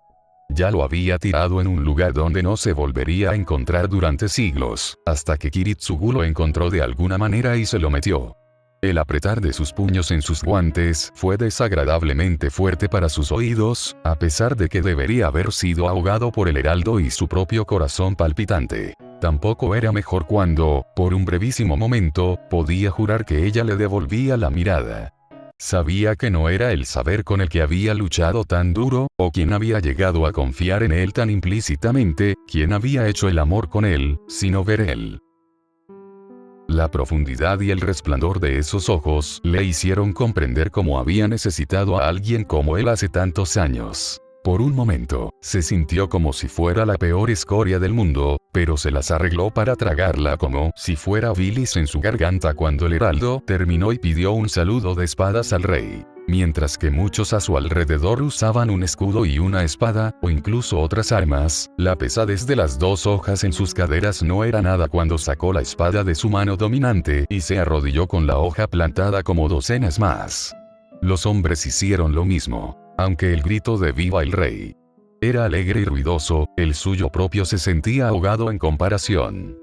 Ya lo había tirado en un lugar donde no se volvería a encontrar durante siglos, hasta que Kiritsugu lo encontró de alguna manera y se lo metió. El apretar de sus puños en sus guantes fue desagradablemente fuerte para sus oídos, a pesar de que debería haber sido ahogado por el heraldo y su propio corazón palpitante. Tampoco era mejor cuando, por un brevísimo momento, podía jurar que ella le devolvía la mirada. Sabía que no era el saber con el que había luchado tan duro, o quien había llegado a confiar en él tan implícitamente, quien había hecho el amor con él, sino ver él. La profundidad y el resplandor de esos ojos le hicieron comprender cómo había necesitado a alguien como él hace tantos años. Por un momento, se sintió como si fuera la peor escoria del mundo, pero se las arregló para tragarla como si fuera bilis en su garganta cuando el heraldo terminó y pidió un saludo de espadas al rey. Mientras que muchos a su alrededor usaban un escudo y una espada, o incluso otras armas, la pesadez de las dos hojas en sus caderas no era nada cuando sacó la espada de su mano dominante y se arrodilló con la hoja plantada como docenas más. Los hombres hicieron lo mismo. Aunque el grito de "¡Viva el rey!" era alegre y ruidoso, el suyo propio se sentía ahogado en comparación.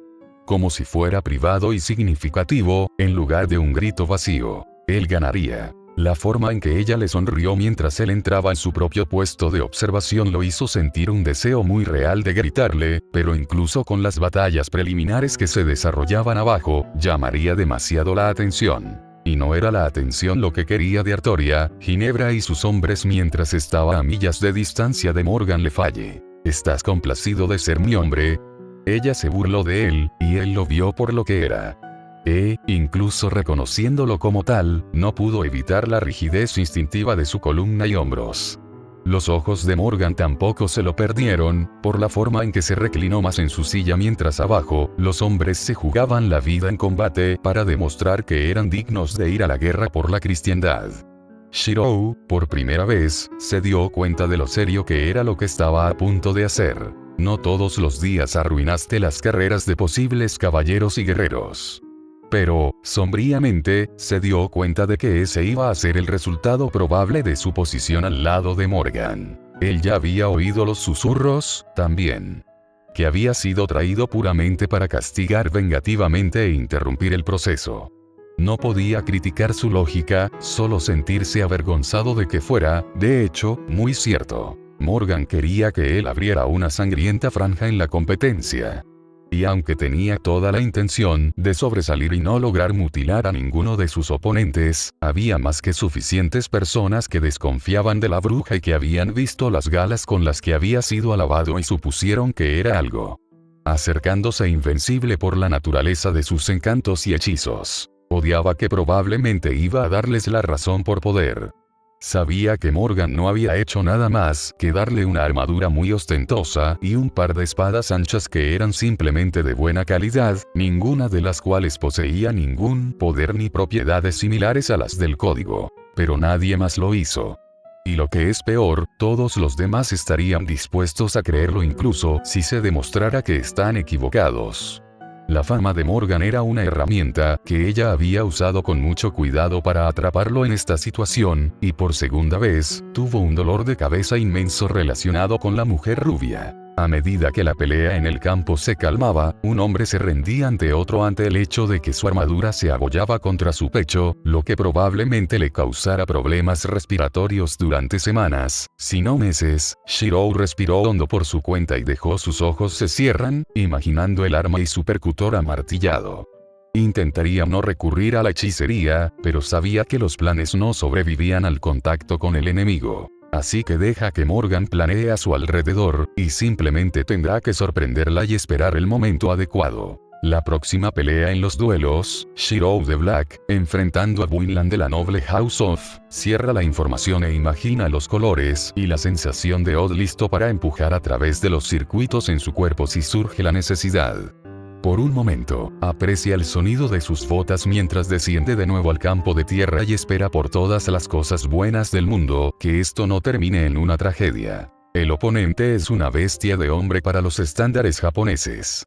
Como si fuera privado y significativo, en lugar de un grito vacío. Él ganaría. La forma en que ella le sonrió mientras él entraba en su propio puesto de observación lo hizo sentir un deseo muy real de gritarle, pero incluso con las batallas preliminares que se desarrollaban abajo, llamaría demasiado la atención. Y no era la atención lo que quería de Artoria, Ginebra y sus hombres mientras estaba a millas de distancia de Morgan Le Falle. ¿Estás complacido de ser mi hombre? Ella se burló de él, y él lo vio por lo que era. Incluso reconociéndolo como tal, no pudo evitar la rigidez instintiva de su columna y hombros. Los ojos de Morgan tampoco se lo perdieron, por la forma en que se reclinó más en su silla mientras abajo, los hombres se jugaban la vida en combate para demostrar que eran dignos de ir a la guerra por la cristiandad. Shirou, por primera vez, se dio cuenta de lo serio que era lo que estaba a punto de hacer. No todos los días arruinaste las carreras de posibles caballeros y guerreros. Pero, sombríamente, se dio cuenta de que ese iba a ser el resultado probable de su posición al lado de Morgan. Él ya había oído los susurros, también. Que había sido traído puramente para castigar vengativamente e interrumpir el proceso. No podía criticar su lógica, solo sentirse avergonzado de que fuera, de hecho, muy cierto. Morgan quería que él abriera una sangrienta franja en la competencia. Y aunque tenía toda la intención de sobresalir y no lograr mutilar a ninguno de sus oponentes, había más que suficientes personas que desconfiaban de la bruja y que habían visto las galas con las que había sido alabado y supusieron que era algo. Acercándose invencible por la naturaleza de sus encantos y hechizos. Odiaba que probablemente iba a darles la razón por poder. Sabía que Morgan no había hecho nada más que darle una armadura muy ostentosa y un par de espadas anchas que eran simplemente de buena calidad, ninguna de las cuales poseía ningún poder ni propiedades similares a las del código. Pero nadie más lo hizo. Y lo que es peor, todos los demás estarían dispuestos a creerlo incluso si se demostrara que están equivocados. La fama de Morgan era una herramienta que ella había usado con mucho cuidado para atraparlo en esta situación, y por segunda vez, tuvo un dolor de cabeza inmenso relacionado con la mujer rubia. A medida que la pelea en el campo se calmaba, un hombre se rendía ante otro ante el hecho de que su armadura se abollaba contra su pecho, lo que probablemente le causara problemas respiratorios durante semanas, si no meses. Shirou respiró hondo por su cuenta y dejó sus ojos se cierran, imaginando el arma y su percutor amartillado. Intentaría no recurrir a la hechicería, pero sabía que los planes no sobrevivían al contacto con el enemigo. Así que deja que Morgan planee a su alrededor, y simplemente tendrá que sorprenderla y esperar el momento adecuado. La próxima pelea en los duelos, Shirou de Black, enfrentando a Winland de la noble House of, cierra la información e imagina los colores y la sensación de Odd listo para empujar a través de los circuitos en su cuerpo si surge la necesidad. Por un momento, aprecia el sonido de sus botas mientras desciende de nuevo al campo de tierra y espera por todas las cosas buenas del mundo, que esto no termine en una tragedia. El oponente es una bestia de hombre para los estándares japoneses.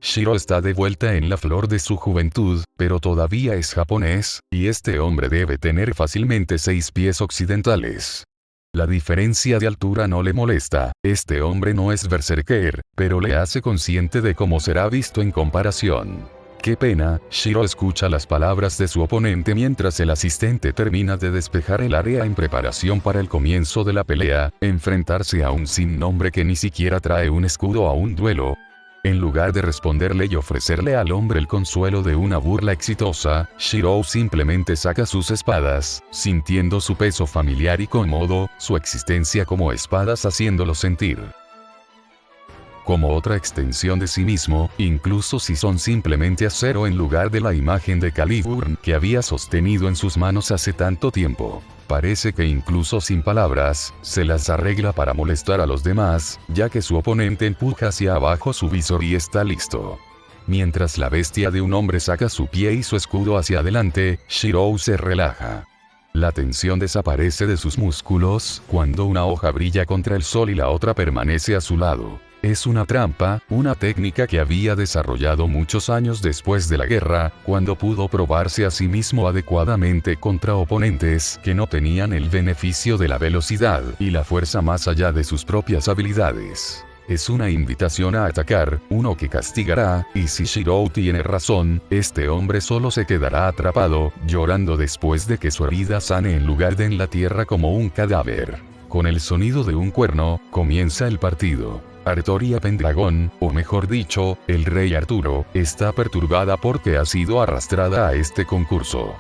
Shiro está de vuelta en la flor de su juventud, pero todavía es japonés, y este hombre debe tener fácilmente 6 pies occidentales. La diferencia de altura no le molesta, este hombre no es berserker, pero le hace consciente de cómo será visto en comparación. Qué pena, Shiro escucha las palabras de su oponente mientras el asistente termina de despejar el área en preparación para el comienzo de la pelea, enfrentarse a un sin nombre que ni siquiera trae un escudo a un duelo. En lugar de responderle y ofrecerle al hombre el consuelo de una burla exitosa, Shirou simplemente saca sus espadas, sintiendo su peso familiar y cómodo, su existencia como espadas haciéndolo sentir como otra extensión de sí mismo, incluso si son simplemente acero en lugar de la imagen de Caliburn que había sostenido en sus manos hace tanto tiempo. Parece que incluso sin palabras, se las arregla para molestar a los demás, ya que su oponente empuja hacia abajo su visor y está listo. Mientras la bestia de un hombre saca su pie y su escudo hacia adelante, Shirou se relaja. La tensión desaparece de sus músculos cuando una hoja brilla contra el sol y la otra permanece a su lado. Es una trampa, una técnica que había desarrollado muchos años después de la guerra, cuando pudo probarse a sí mismo adecuadamente contra oponentes que no tenían el beneficio de la velocidad y la fuerza más allá de sus propias habilidades. Es una invitación a atacar, uno que castigará, y si Shirou tiene razón, este hombre solo se quedará atrapado, llorando después de que su herida sane en lugar de en la tierra como un cadáver. Con el sonido de un cuerno, comienza el partido. Artoria Pendragón, o mejor dicho, el rey Arturo, está perturbada porque ha sido arrastrada a este concurso.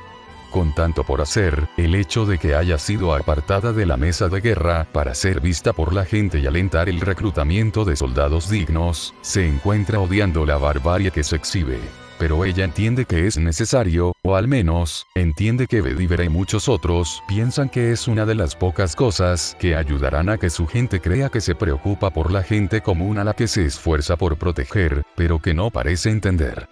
Con tanto por hacer, el hecho de que haya sido apartada de la mesa de guerra para ser vista por la gente y alentar el reclutamiento de soldados dignos, se encuentra odiando la barbarie que se exhibe. pero ella entiende que es necesario, o al menos, entiende que Bedivere y muchos otros piensan que es una de las pocas cosas que ayudarán a que su gente crea que se preocupa por la gente común a la que se esfuerza por proteger, pero que no parece entender.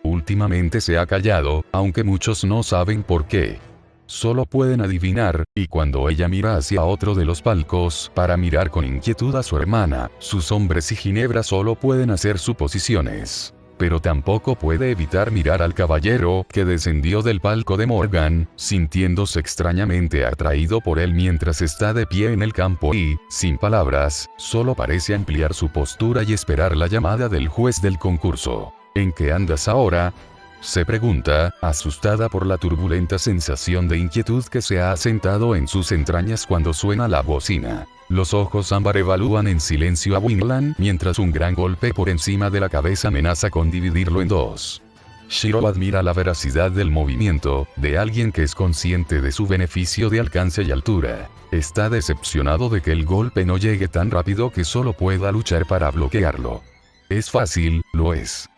Últimamente se ha callado, aunque muchos no saben por qué. Solo pueden adivinar, y cuando ella mira hacia otro de los palcos para mirar con inquietud a su hermana, sus hombres y Ginebra solo pueden hacer suposiciones. Pero tampoco puede evitar mirar al caballero que descendió del palco de Morgan, sintiéndose extrañamente atraído por él mientras está de pie en el campo y, sin palabras, solo parece ampliar su postura y esperar la llamada del juez del concurso. ¿En qué andas ahora?, se pregunta, asustada por la turbulenta sensación de inquietud que se ha asentado en sus entrañas cuando suena la bocina. Los ojos ámbar evalúan en silencio a Winland mientras un gran golpe por encima de la cabeza amenaza con dividirlo en dos. Shiro admira la veracidad del movimiento, de alguien que es consciente de su beneficio de alcance y altura. Está decepcionado de que el golpe no llegue tan rápido que solo pueda luchar para bloquearlo. Es fácil, lo es.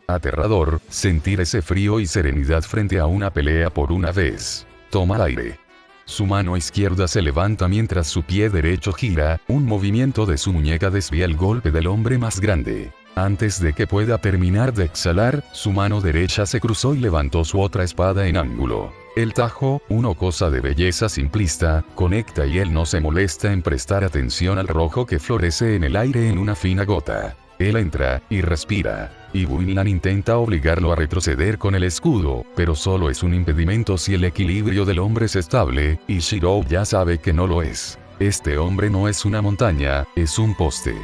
Aterrador, sentir ese frío y serenidad frente a una pelea por una vez. Toma aire. Su mano izquierda se levanta mientras su pie derecho gira, un movimiento de su muñeca desvía el golpe del hombre más grande. Antes de que pueda terminar de exhalar, su mano derecha se cruzó y levantó su otra espada en ángulo. El tajo, una cosa de belleza simplista, conecta y él no se molesta en prestar atención al rojo que florece en el aire en una fina gota. Él entra, y respira, y Winland intenta obligarlo a retroceder con el escudo, pero solo es un impedimento si el equilibrio del hombre es estable, y Shiro ya sabe que no lo es. Este hombre no es una montaña, es un poste.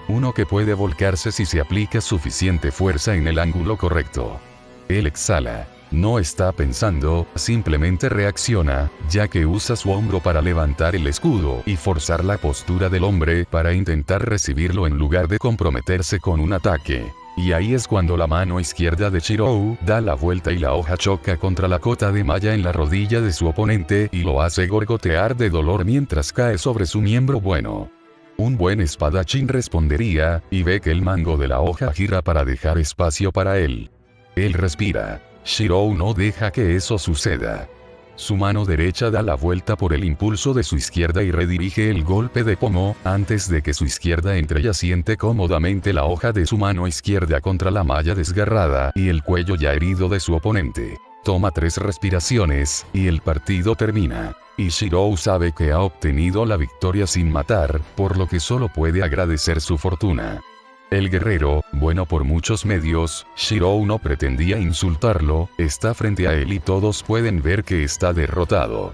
Uno que puede volcarse si se aplica suficiente fuerza en el ángulo correcto. Él exhala. No está pensando, simplemente reacciona, ya que usa su hombro para levantar el escudo y forzar la postura del hombre para intentar recibirlo en lugar de comprometerse con un ataque. Y ahí es cuando la mano izquierda de Shiro da la vuelta y la hoja choca contra la cota de malla en la rodilla de su oponente y lo hace gorgotear de dolor mientras cae sobre su miembro bueno. Un buen espadachín respondería, y ve que el mango de la hoja gira para dejar espacio para él. Él respira. Shiro no deja que eso suceda. Su mano derecha da la vuelta por el impulso de su izquierda y redirige el golpe de pomo, antes de que su izquierda entre y asiente cómodamente la hoja de su mano izquierda contra la malla desgarrada y el cuello ya herido de su oponente. Toma 3 respiraciones, y el partido termina. Y Shiro sabe que ha obtenido la victoria sin matar, por lo que solo puede agradecer su fortuna. El guerrero, bueno por muchos medios, Shiro no pretendía insultarlo, está frente a él y todos pueden ver que está derrotado.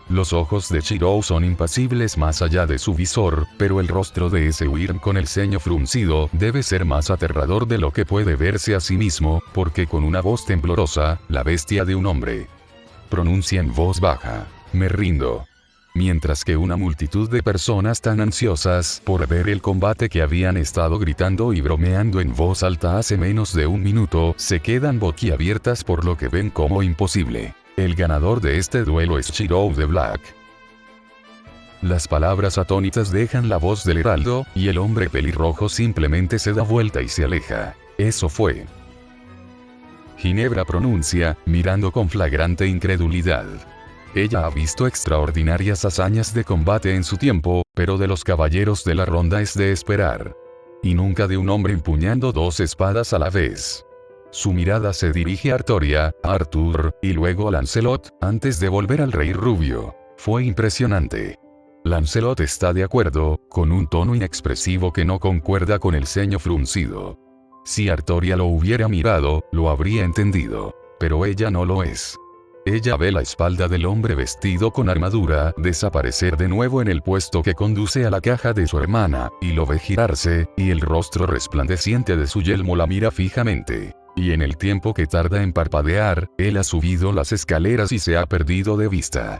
Los ojos de Shiro son impasibles más allá de su visor, pero el rostro de ese Wyrm con el ceño fruncido debe ser más aterrador de lo que puede verse a sí mismo, porque con una voz temblorosa, la bestia de un hombre pronuncia en voz baja: "Me rindo". Mientras que una multitud de personas tan ansiosas por ver el combate que habían estado gritando y bromeando en voz alta hace menos de un minuto, se quedan boquiabiertas por lo que ven como imposible. El ganador de este duelo es Shiro the Black. Las palabras atónitas dejan la voz del heraldo, y el hombre pelirrojo simplemente se da vuelta y se aleja. Eso fue. Ginebra pronuncia, mirando con flagrante incredulidad. Ella ha visto extraordinarias hazañas de combate en su tiempo, pero de los caballeros de la ronda es de esperar. Y nunca de un hombre empuñando 2 espadas a la vez. Su mirada se dirige a Artoria, a Arthur, y luego a Lancelot, antes de volver al rey rubio. Fue impresionante. Lancelot está de acuerdo, con un tono inexpresivo que no concuerda con el ceño fruncido. Si Artoria lo hubiera mirado, lo habría entendido. Pero ella no lo es. Ella ve la espalda del hombre vestido con armadura desaparecer de nuevo en el puesto que conduce a la caja de su hermana, y lo ve girarse, y el rostro resplandeciente de su yelmo la mira fijamente. Y en el tiempo que tarda en parpadear, él ha subido las escaleras y se ha perdido de vista.